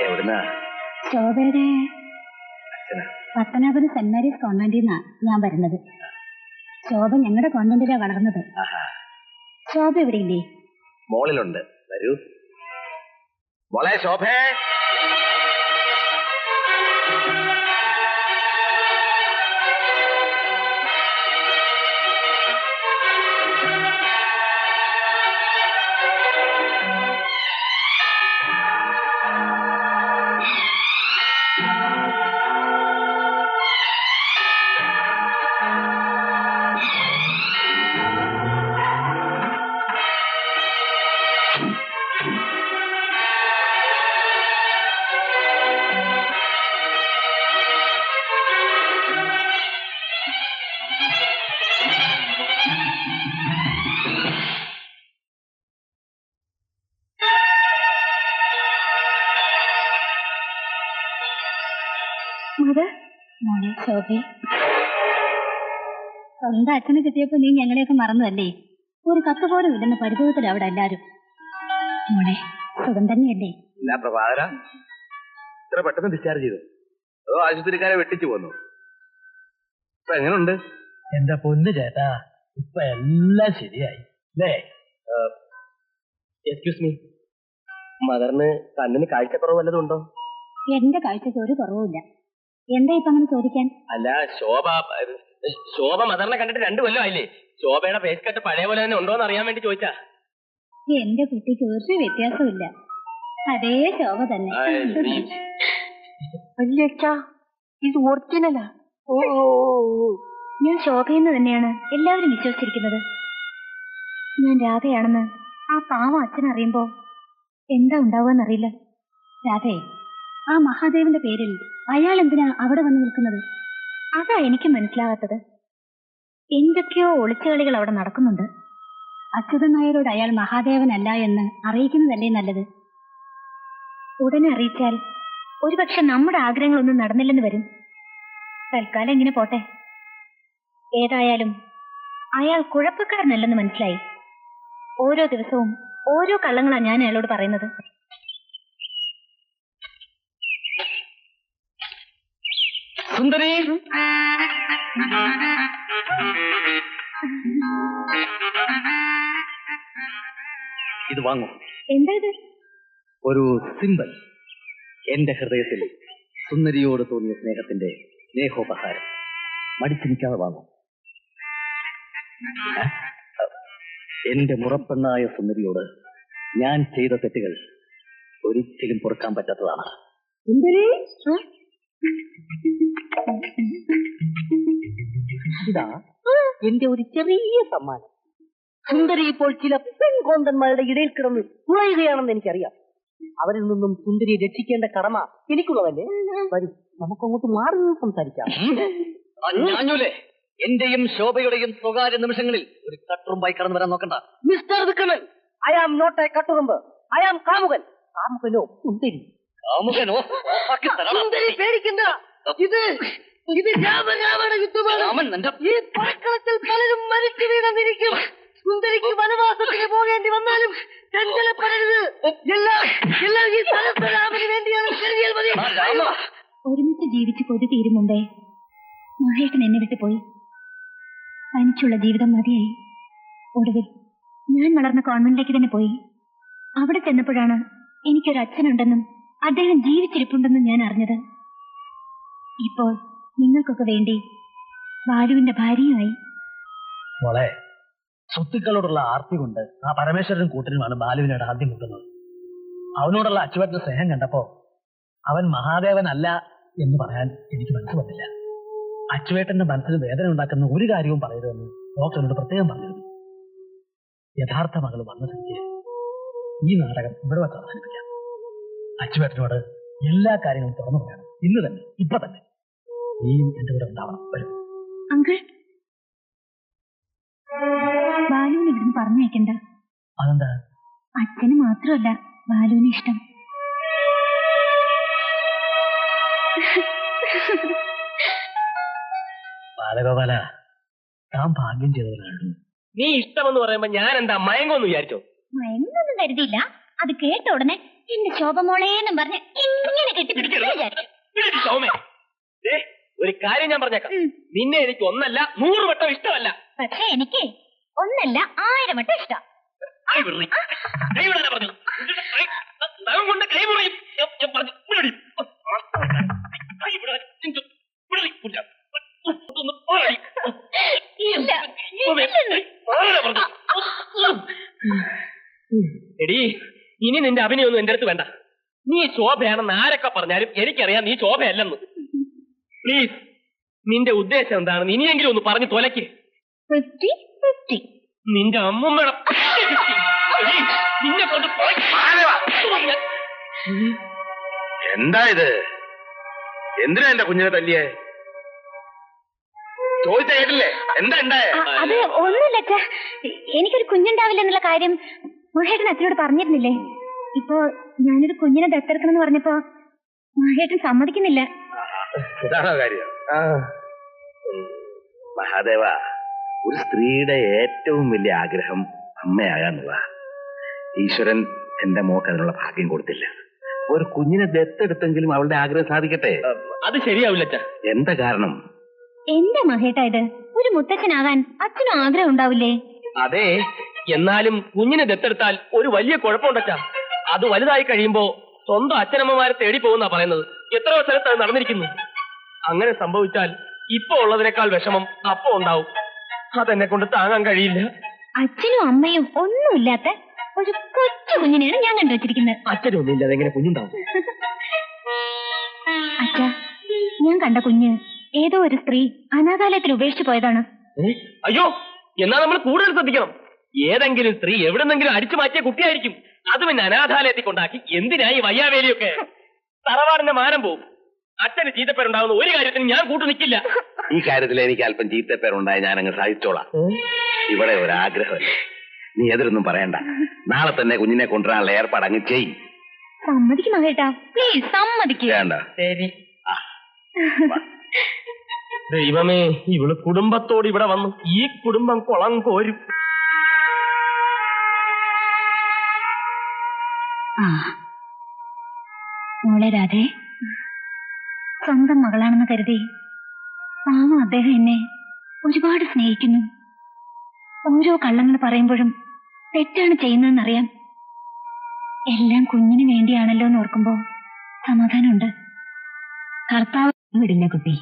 എവിടുന്നാ? ശോഭയുടെ Pathanapuram saint Mary's കോൺവെന്റിൽ നിന്നാ ഞാൻ വരുന്നത്. ശോഭ ഞങ്ങളുടെ കോൺവെന്റിലാ വളർന്നത്. ശോഭ എവിടെയില്ലേ? മോളിലുണ്ട്, വരൂ. മോളെ ശോഭേ. മോളെ ശോഭേ, സ്വന്തം അച്ഛനെ കിട്ടിയപ്പോ നീ ഞങ്ങളെയൊക്കെ മറന്നതല്ലേ? ഒരു കത്ത് പോലും ഇല്ലെന്ന പരിഭവത്തിൽ അവിടെ എല്ലാരും. മോളെ സുഖം തന്നെയല്ലേ? പ്രഭാകര ഇത്ര പെട്ടെന്ന് ഡിസ്ചാർജ് ചെയ്തു? അതോ ആശുപത്രിക്കാരെ വെട്ടിച്ചു പോന്നു? ഇപ്പൊ എങ്ങനെയുണ്ട്? എന്റെ പൊന്ന് ചേട്ടാ, ഇപ്പൊ എല്ലാം ശരിയായി അല്ലേ? എക്സ്ക്യൂസ് മീ, മദറിന് കണ്ണിന് കാഴ്ചക്കുറവ് വല്ലതും ഉണ്ടോ? എന്റെ കാഴ്ചക്ക് ഒരു കുറവുമില്ല. എന്താ ഇപ്പൊ അങ്ങനെ ചോദിക്കാൻ? അല്ല, ശോഭ മദറിനെ കണ്ടിട്ട് 2 കൊല്ലമായില്ലേ? ശോഭയുടെ ഫേസ് കട്ട് പഴയ പോലെ തന്നെ ഉണ്ടോന്ന് അറിയാൻ വേണ്ടി ചോദിച്ചാ. എന്റെ കുട്ടിക്ക് ഒരു വ്യത്യാസമില്ല, അതേ ശോഭ തന്നെ. ഇത് ഒറിജിനലാ? ഞാൻ ശോഭയെന്ന് തന്നെയാണ് എല്ലാവരും വിശ്വസിച്ചിരിക്കുന്നത്. ഞാൻ രാധയാണെന്ന് ആ പാവം അച്ഛനറിയുമ്പോ എന്താ ഉണ്ടാവുകയെന്നറിയില്ല. രാധേ, ആ മഹാദേവന്റെ പേരിൽ അയാൾ എന്തിനാ അവിടെ വന്ന് നിൽക്കുന്നത്? അതാ എനിക്ക് മനസ്സിലാകാത്തത്. എന്തൊക്കെയോ ഒളിച്ചുകളികൾ അവിടെ നടക്കുന്നുണ്ട്. അച്യുതൻ നായരോട് അയാൾ മഹാദേവനല്ല എന്ന് അറിയിക്കുന്നതല്ലേ നല്ലത്? ഉടനെ അറിയിച്ചാൽ ഒരുപക്ഷെ നമ്മുടെ ആഗ്രഹങ്ങളൊന്നും നടന്നില്ലെന്ന് വരും. തൽക്കാലം ഇങ്ങനെ പോട്ടെ. ഏതായാലും അയാൾ കുഴപ്പക്കാരനല്ലെന്ന് മനസ്സിലായി. ഓരോ ദിവസവും ഓരോ കള്ളങ്ങളാ ഞാൻ അയാളോട് പറയുന്നത്. സുന്ദരി, ഇത് വാങ്ങൂ. എന്താ ഇത്? ഒരു സിമ്പൽ. എന്റെ ഹൃദയത്തിൽ സുന്ദരിയോട് തോന്നിയ സ്നേഹത്തിന്റെ സ്നേഹോപഹാരം. മടിച്ചു നിൽക്കാതെ വാങ്ങൂ. എന്റെ മുറപ്പെണ്ണായ സുന്ദരിയോട് ഞാൻ ചെയ്ത തെറ്റുകൾ ഒരിക്കലും പൊറുക്കാൻ പറ്റാത്തതാണ്. സുന്ദരി, ഇതാ എന്റെ ഒരു ചെറിയ സമ്മാനം. സുന്ദരി ഇപ്പോൾ ചില പെൺകോന്തന്മാരുടെ ഇടയിൽ കിടന്ന് തുഴയുകയാണെന്ന് എനിക്കറിയാം. അവരിൽ നിന്നും സുന്ദരിയെ രക്ഷിക്കേണ്ട കടമ എനിക്കുള്ളതല്ലേ? വരും, നമുക്കങ്ങോട്ട് മാറി സംസാരിക്കാം. എന്റെയും ശോഭയുടെയും സ്വകാര്യ നിമിഷങ്ങളിൽ ഒരു കട്ടുറുമ്പായി കടന്നു വരാൻ നോക്കണ്ട. Mister Vikraman, I am not a കട്ടുറുമ്പ്, ഐ ആം കാമുകൻ. കാമുകനോ സുന്ദരി? കാമുകനോ? സുന്ദരി പേടിക്കണ്ട, ഇത് രാമരാവണ യുദ്ധമാണ്. ഈ പഴക്കളത്തിൽ പലരും മരിച്ചു വീണെന്നിരിക്കും. സുന്ദരിക്ക് വനവാസത്തിന് പോകേണ്ടി വന്നാലും ചഞ്ചലപ്പെടരുത്. എല്ലാം ഈ സഹസ്രരാമന് വേണ്ടിയാണ് കരുതിയാൽ മതി. ഒരുമിച്ച് ജീവിച്ച് കൊതി തീരും മുമ്പേ മഹേട്ടൻ എന്നെ വിട്ടുപോയി. തനിച്ചുള്ള ജീവിതം മതിയായി. ഒടുവിൽ ഞാൻ വളർന്ന കോൺവെന്റിലേക്ക് തന്നെ പോയി. അവിടെ ചെന്നപ്പോഴാണ് എനിക്കൊരു അച്ഛനുണ്ടെന്നും അദ്ദേഹം ജീവിച്ചിരിപ്പുണ്ടെന്നും ഞാൻ അറിഞ്ഞത്. ഇപ്പോൾ നിങ്ങൾക്കൊക്കെ വേണ്ടി ബാലുവിന്റെ ഭാര്യയുമായി. മോളെ, സ്വത്തുക്കളോടുള്ള ആർത്തി കൊണ്ട് ആ പരമേശ്വരനും കൂട്ടനുമാണ് ബാലുവിനോട് ആദ്യം കിട്ടുന്നത്. അവനോടുള്ള അച്ചുവേട്ടന്റെ സ്നേഹം കണ്ടപ്പോ അവൻ മഹാദേവനല്ല എന്ന് പറയാൻ എനിക്ക് മനസ്സ് വന്നില്ല. അച്ചുവേട്ടന്റെ മനസ്സിന് വേദന ഉണ്ടാക്കുന്ന ഒരു കാര്യവും പറയരുതെന്ന് ഡോക്ടറിനോട് പ്രത്യേകം പറഞ്ഞിരുന്നു. യഥാർത്ഥ മകൾ വന്ന സ്ഥിതിക്ക് ഈ നാടകം ഇവിടെ വച്ച് അവസാനിപ്പിക്കാം. അച്ചുവേട്ടനോട് എല്ലാ കാര്യങ്ങളും തുറന്നു പറയണം. ഇന്ന് തന്നെ, ഇപ്പൊ തന്നെ. നീയും എന്റെ കൂടെ ഉണ്ടാവണം. വരും. അങ്കിൾ, ബാലുവിനെ ഇവിടുന്ന് പറഞ്ഞയക്കണ്ട. അതെന്താ? അച്ഛന് മാത്രമല്ല ബാലുവിന് ഇഷ്ടം. ബാലഗോപാല, താൻ ഭാഗ്യം ചെയ്തവനാണ്. നീ ഇഷ്ടമെന്ന് പറയുമ്പോ ഞാൻ എന്താ മയങ്ങോന്ന് വിചാരിച്ചോ? മയങ്ങൊന്നും കരുതിയില്ല. അത് കേട്ട ഉടനെ എന്റെ ശോഭമോളേന്നും പറഞ്ഞ് ഇങ്ങനെ കെട്ടിപ്പിടിച്ചു. സൗമ്യ, ദേ, ഒരു കാര്യം ഞാൻ പറഞ്ഞേക്കാം. നിന്നെ എനിക്ക് 1 അല്ല 100 വട്ടം ഇഷ്ടമല്ല. പക്ഷെ എനിക്ക് 1 അല്ല 1000 വട്ടം ഇഷ്ടം. കൈ വിടാനാ പറഞ്ഞു. നഖം കൊണ്ട് കൈ മുറിയും. ഞാൻ പറഞ്ഞു, വിടടി. കൈ വിടാൻ. വിടടി, കുഞ്ഞ. ഒന്ന് പോരടി. ഇല്ല, പോരാ പറഞ്ഞു. എടീ, ഇനി നിന്റെ അഭിനയൊന്നും എന്റെ അടുത്ത് വേണ്ട. നീ ശോഭയാണെന്ന് ആരൊക്കെ പറഞ്ഞാലും എനിക്കറിയാം നീ ശോഭയല്ലെന്ന്. പ്ലീസ്, നിന്റെ ഉദ്ദേശം എന്താണെന്ന് ഇനിയെങ്കിലും ഒന്ന് പറഞ്ഞു തൊലയ്ക്ക്. 50-50. നിന്റെ അമ്മൂമ്മയുടെ നിന്നെ കൊണ്ട് എന്താ ഇത്? എന്തിനാ എന്റെ കുഞ്ഞിനെ തല്ലിയേ? ചോദിച്ച കേട്ടില്ലേ? എന്താ ഉണ്ടായേ? അത് ഒന്നുമില്ല അച്ഛാ. എനിക്കൊരു കുഞ്ഞുണ്ടാവില്ല എന്നുള്ള കാര്യം മഹേട്ടൻ അച്ഛനോട് പറഞ്ഞിരുന്നില്ലേ? ഇപ്പോ ഞാനൊരു കുഞ്ഞിനെ ദത്തെടുക്കണമെന്ന് പറഞ്ഞപ്പോ മഹേട്ടൻ സമ്മതിക്കുന്നില്ല. ഇതാണോ കാര്യം? മഹാദേവ, ഒരു സ്ത്രീയുടെ ഏറ്റവും വലിയ ആഗ്രഹം അമ്മയാകാന്നുള്ള. ഈശ്വരൻ എന്റെ മോക്ക് അതിനുള്ള ഭാഗ്യം കൊടുത്തില്ല. ഒരു കുഞ്ഞിനെ ദത്തെടുത്തെങ്കിലും അവളുടെ ആഗ്രഹം സാധിക്കട്ടെ. അത് ശരിയാവില്ല. എന്താ കാരണം? എന്താ മഹേട്ടാ ഇത്? ഒരു മുത്തച്ഛനാകാൻ അച്ഛനും ആഗ്രഹം ഉണ്ടാവില്ലേ? അതെ, എന്നാലും കുഞ്ഞിനെ ദത്തെടുത്താൽ ഒരു വലിയ കുഴപ്പമുണ്ടച്ചാ. അത് വലുതായി കഴിയുമ്പോ സ്വന്തം അച്ഛനമ്മമാരെ തേടി പോകുന്നാ പറയുന്നത്. എത്രയോ സ്ഥലത്ത് അത് നടന്നിരിക്കുന്നു. അങ്ങനെ സംഭവിച്ചാൽ ഇപ്പൊ ഉള്ളതിനേക്കാൾ വിഷമം അപ്പൊ ഉണ്ടാവും. അതെന്നെ കൊണ്ട് താങ്ങാൻ കഴിയില്ല. അച്ഛനും അമ്മയും ഒന്നുമില്ലാത്ത ഒരു കൊച്ചു കുഞ്ഞിനെയാണ് ഞാൻ കണ്ടുവച്ചിരിക്കുന്നത്. അച്ഛനും ഒന്നുമില്ലാതെ എങ്ങനെ കുഞ്ഞുണ്ടാവും? അച്ഛാ, ഞാൻ കണ്ട കുഞ്ഞ് ഏതോ ഒരു സ്ത്രീ അനാഥാലയത്തിൽ ഉപേക്ഷിച്ചു പോയതാണ്. അയ്യോ, എന്നാ നമ്മൾ കൂടുതൽ ശ്രദ്ധിക്കണം. ഏതെങ്കിലും സ്ത്രീ എവിടെന്നെങ്കിലും അടിച്ചു മാറ്റിയ കുട്ടിയായിരിക്കും. അത് പിന്നെ അനാഥാലയത്തിൽ കൊണ്ടാക്കി എന്തിനായി വയ്യാവേലിയൊക്കെ? തറവാടിന്റെ മാനം പോവും. അച്ഛന് ചീത്തപ്പേരുണ്ടാവുന്ന ഒരു കാര്യത്തിന് ഞാൻ കൂട്ടു നിൽക്കില്ല. ഈ കാര്യത്തിൽ എനിക്ക് അല്പം ചീത്തപ്പേരുണ്ടായി ഞാൻ അങ്ങ് സഹിച്ചോളാം. ഇവിടെ ഒരാഗ്രഹമല്ലേ, നീ എതിരൊന്നും പറയണ്ട. നാളെ തന്നെ കുഞ്ഞിനെ കൊണ്ടുവരാനുള്ള ഏർപ്പാട് അങ്ങ് ചെയ്യും. സമ്മതിക്കും മകേട്ടാ, പ്ലീസ് സമ്മതിക്കുക. വേണ്ട. ശരി. ദൈവമേ, ഇവള് കുടുംബത്തോട് ഇവിടെ വന്നു. ഈ കുടുംബം കുളം കോരും. മോളെ രാധേ, സ്വന്തം മകളാണെന്ന് കരുതി പാവം അദ്ദേഹം എന്നെ ഒരുപാട് സ്നേഹിക്കുന്നു. ഓരോ കള്ളങ്ങൾ പറയുമ്പോഴും തെറ്റാണ് ചെയ്യുന്നതെന്നറിയാം. എല്ലാം കുഞ്ഞിന് വേണ്ടിയാണല്ലോ എന്ന് ഓർക്കുമ്പോ സമാധാനമുണ്ട്. കർത്താവ് വിടില്ല കുട്ടി.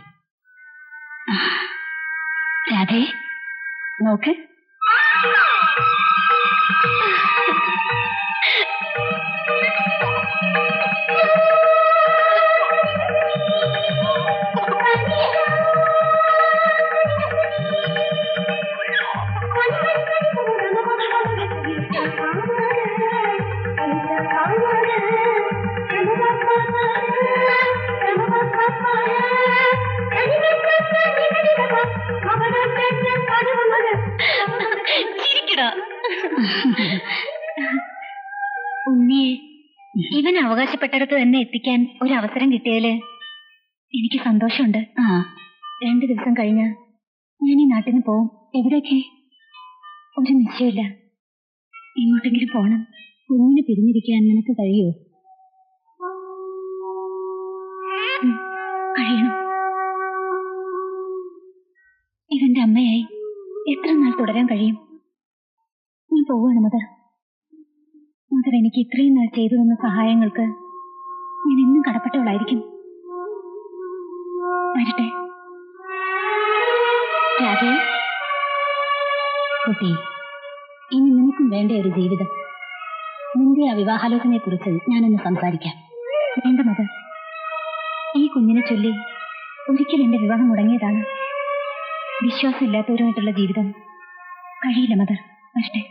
രാധേ, നോക്ക്. ഉണ്ണിയെ ഇവൻ അവകാശപ്പെട്ടടുത്ത് തന്നെ എത്തിക്കാൻ ഒരു അവസരം കിട്ടിയതില് എനിക്ക് സന്തോഷമുണ്ട്. 2 ദിവസം കഴിഞ്ഞ ഞാൻ ഈ നാട്ടിൽ നിന്ന് പോവും. എവിടേക്ക്? ഒരു നിശ്ചയമില്ല. എങ്ങോട്ടെങ്കിലും പോണം. കുഞ്ഞിനെ പിരിഞ്ഞിരിക്കാൻ നിനക്ക് കഴിയോ? കഴിയണം. ഇവന്റെ അമ്മയായി എത്ര നാൾ തുടരാൻ കഴിയും? ഞാൻ പോവാണ് മദർ. മദർ എനിക്ക് ഇത്രയും നാൾ ചെയ്തു തന്ന സഹായങ്ങൾക്ക് ഞാൻ എന്നും കടപ്പെട്ടവളായിരിക്കും. വരട്ടെ. രാധേ കുട്ടി, ഇനി നിനക്കും വേണ്ട ഒരു ജീവിതം. നിന്റെ ആ വിവാഹാലോചനയെ കുറിച്ച് ഞാനൊന്ന് സംസാരിക്കാം. വേണ്ട മദർ, ഈ കുഞ്ഞിനെ ചൊല്ലി ഒരിക്കലും എന്റെ വിവാഹം മുടങ്ങിയതാണ്. വിശ്വാസമില്ലാത്തവരുമായിട്ടുള്ള ജീവിതം കഴിയില്ല മദർ. വരട്ടെ.